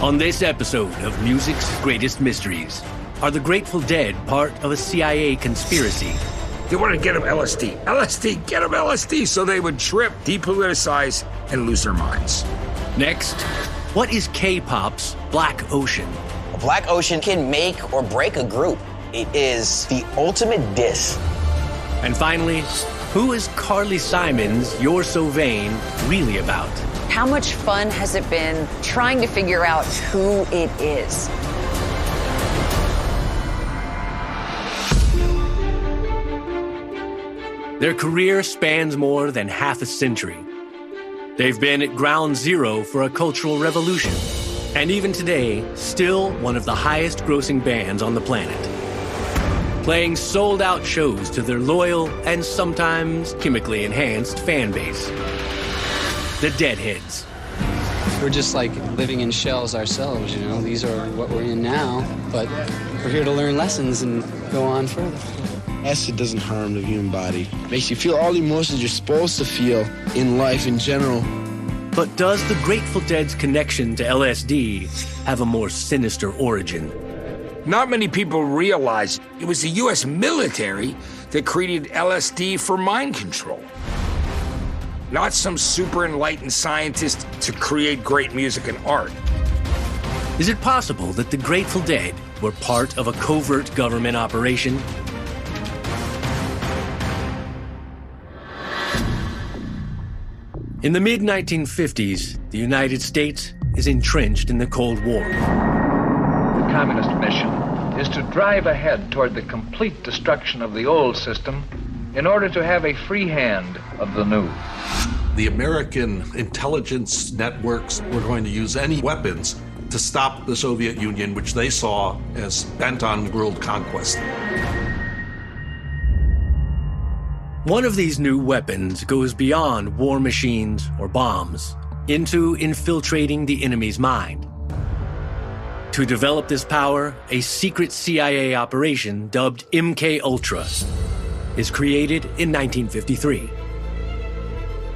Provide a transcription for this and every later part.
On this episode of Music's Greatest Mysteries, are the Grateful Dead part of a CIA conspiracy? They wanted to get them LSD. LSD, get them LSD, so they would trip, depoliticize, and lose their minds. Next, what is K-pop's Black Ocean? A black ocean can make or break a group. It is the ultimate diss. And finally, who is Carly Simon's You're So Vain really about? How much fun has it been trying to figure out who it is? Their career spans more than half a century. They've been at ground zero for a cultural revolution, and even today, still one of the highest-grossing bands on the planet. Playing sold-out shows to their loyal and sometimes chemically enhanced fan base. The Deadheads. We're just like living in shells ourselves, you know? These are what we're in now, but we're here to learn lessons and go on further. Acid doesn't harm the human body. It makes you feel all the emotions you're supposed to feel in life in general. But does the Grateful Dead's connection to LSD have a more sinister origin? Not many people realize it was the U.S. military that created LSD for mind control. Not some super enlightened scientist to create great music and art. Is it possible that the Grateful Dead were part of a covert government operation? In the mid-1950s, the United States is entrenched in the Cold War. The communist mission is to drive ahead toward the complete destruction of the old system in order to have a free hand of the new. The American intelligence networks were going to use any weapons to stop the Soviet Union, which they saw as bent on world conquest. One of these new weapons goes beyond war machines or bombs into infiltrating the enemy's mind. To develop this power, a secret CIA operation dubbed MK-Ultra is created in 1953.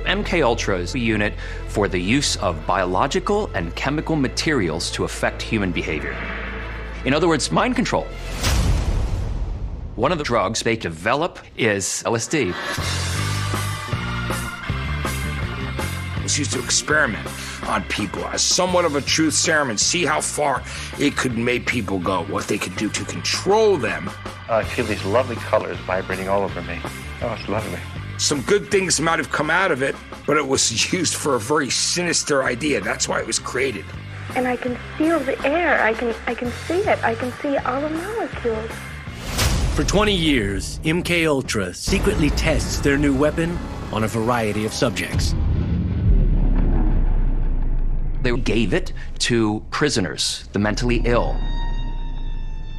MK-Ultra is a unit for the use of biological and chemical materials to affect human behavior. In other words, mind control. One of the drugs they develop is LSD. It was used to experiment on people as somewhat of a truth serum and see how far it could make people go, what they could do to control them. I feel these lovely colors vibrating all over me. Oh, it's lovely. Some good things might have come out of it, but it was used for a very sinister idea. That's why it was created. And I can feel the air. I can see it. I can see all the molecules. For 20 years, MK-Ultra secretly tests their new weapon on a variety of subjects. They gave it to prisoners, the mentally ill.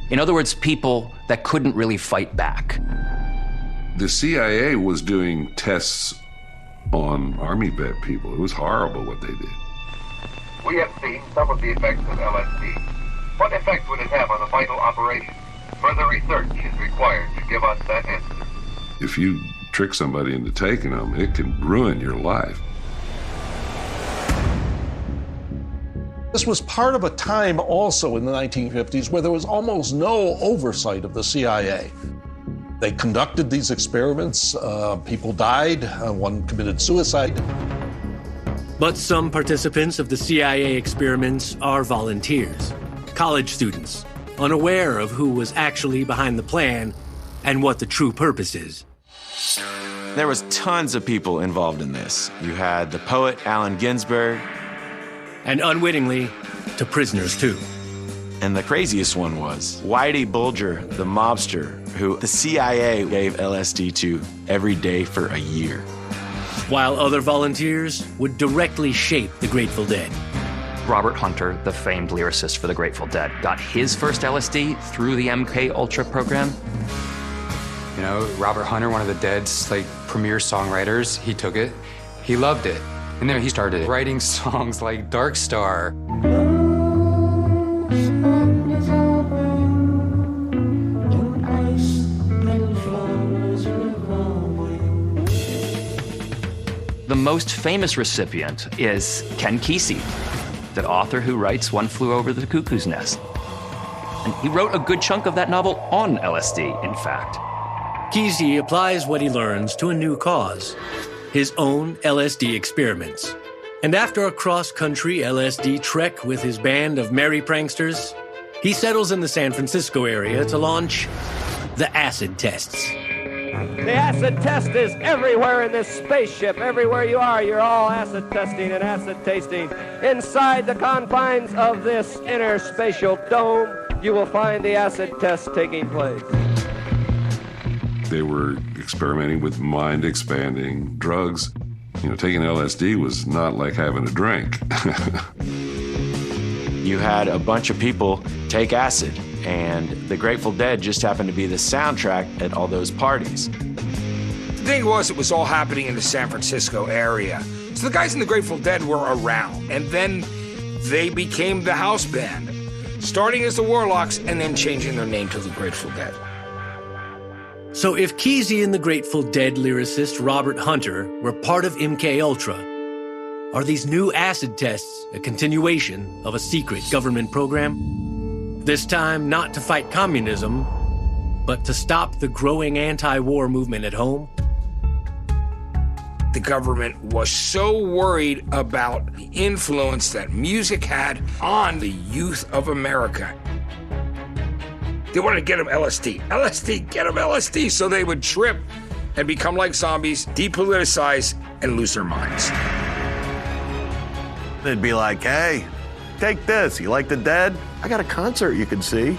In other words, people that couldn't really fight back. The CIA was doing tests on Army vet people. It was horrible what they did. We have seen some of the effects of LSD. What effect would it have on a vital operation? Further research is required to give us that answer. If you trick somebody into taking them, it can ruin your life. This was part of a time also in the 1950s where there was almost no oversight of the CIA. They conducted these experiments, people died, one committed suicide. But some participants of the CIA experiments are volunteers, college students, unaware of who was actually behind the plan and what the true purpose is. There was tons of people involved in this. You had the poet Allen Ginsberg. And unwittingly, to prisoners too. And the craziest one was Whitey Bulger, the mobster, who the CIA gave LSD to every day for a year. While other volunteers would directly shape the Grateful Dead. Robert Hunter, the famed lyricist for the Grateful Dead, got his first LSD through the MK-Ultra program. You know, Robert Hunter, one of the Dead's premier songwriters, he took it, he loved it. And then he started writing songs like Dark Star. The most famous recipient is Ken Kesey. the author who writes One Flew Over the Cuckoo's Nest. And he wrote a good chunk of that novel on LSD, in fact. Kesey applies what he learns to a new cause, his own LSD experiments. And after a cross-country LSD trek with his band of merry pranksters, he settles in the San Francisco area to launch the acid tests. The acid test is everywhere in this spaceship. Everywhere you are, you're all acid testing and acid tasting. Inside the confines of this inner spatial dome, you will find the acid test taking place. They were experimenting with mind-expanding drugs. You know, taking LSD was not like having a drink. You had a bunch of people take acid, and the Grateful Dead just happened to be the soundtrack at all those parties. The thing was, it was all happening in the San Francisco area. So the guys in the Grateful Dead were around, and then they became the house band, starting as the Warlocks and then changing their name to the Grateful Dead. So if Kesey and the Grateful Dead lyricist Robert Hunter were part of MK Ultra, are these new acid tests a continuation of a secret government program? This time not to fight communism, but to stop the growing anti-war movement at home? The government was so worried about the influence that music had on the youth of America. They wanted to get them LSD. LSD, get them LSD, so they would trip and become like zombies, depoliticize, and lose their minds. They'd be like, hey, take this. You like the Dead? I got a concert you can see.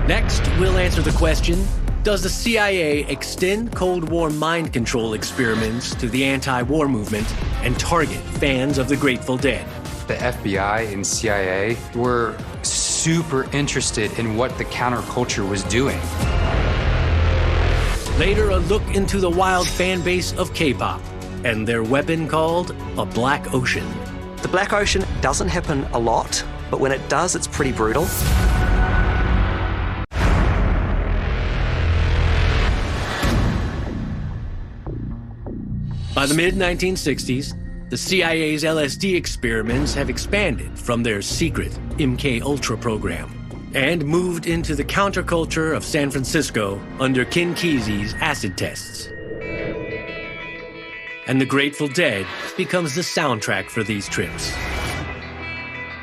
Next, we'll answer the question, does the CIA extend Cold War mind control experiments to the anti-war movement and target fans of the Grateful Dead? The FBI and CIA were super interested in what the counterculture was doing. Later, a look into the wild fan base of K-pop and their weapon called a Black Ocean. The Black Ocean doesn't happen a lot, but when it does, it's pretty brutal. By the mid-1960s, the CIA's LSD experiments have expanded from their secret MK Ultra program and moved into the counterculture of San Francisco under Ken Kesey's acid tests. And the Grateful Dead becomes the soundtrack for these trips.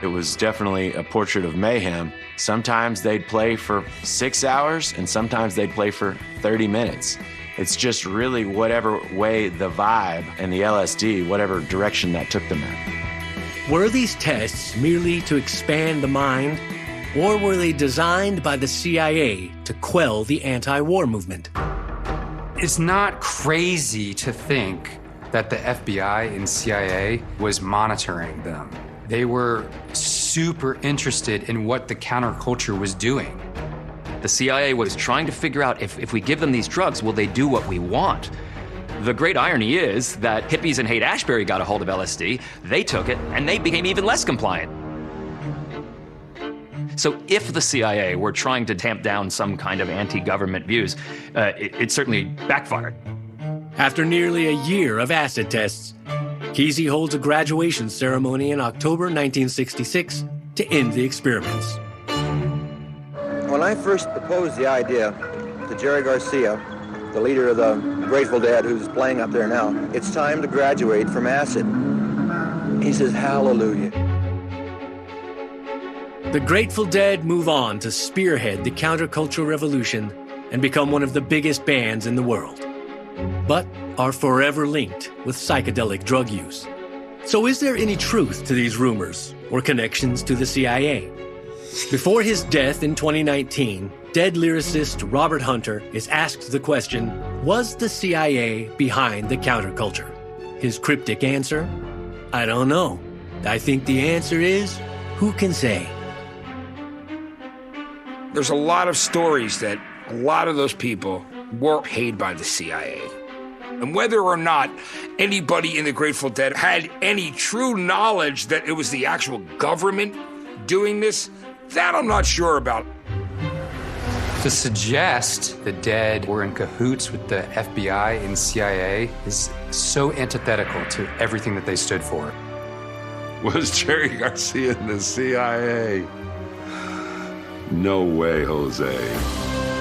It was definitely a portrait of mayhem. Sometimes they'd play for 6 hours, and sometimes they'd play for 30 minutes. It's just really whatever way the vibe and the LSD, whatever direction that took them in. Were these tests merely to expand the mind, or were they designed by the CIA to quell the anti-war movement? It's not crazy to think that the FBI and CIA was monitoring them. They were super interested in what the counterculture was doing. The CIA was trying to figure out if we give them these drugs, will they do what we want? The great irony is that hippies and Haight-Ashbury got a hold of LSD, they took it, and they became even less compliant. So if the CIA were trying to tamp down some kind of anti-government views, it certainly backfired. After nearly a year of acid tests, Kesey holds a graduation ceremony in October 1966 to end the experiments. When I first proposed the idea to Jerry Garcia, the leader of the Grateful Dead, who's playing up there now, it's time to graduate from acid. He says, hallelujah. The Grateful Dead move on to spearhead the countercultural revolution and become one of the biggest bands in the world, but are forever linked with psychedelic drug use. So is there any truth to these rumors or connections to the CIA? Before his death in 2019, Dead lyricist Robert Hunter is asked the question, was the CIA behind the counterculture? His cryptic answer, I don't know. I think the answer is, who can say? There's a lot of stories that a lot of those people were paid by the CIA. And whether or not anybody in the Grateful Dead had any true knowledge that it was the actual government doing this, that I'm not sure about. To suggest the Dead were in cahoots with the FBI and CIA is so antithetical to everything that they stood for. Was Jerry Garcia in the CIA? No way, Jose.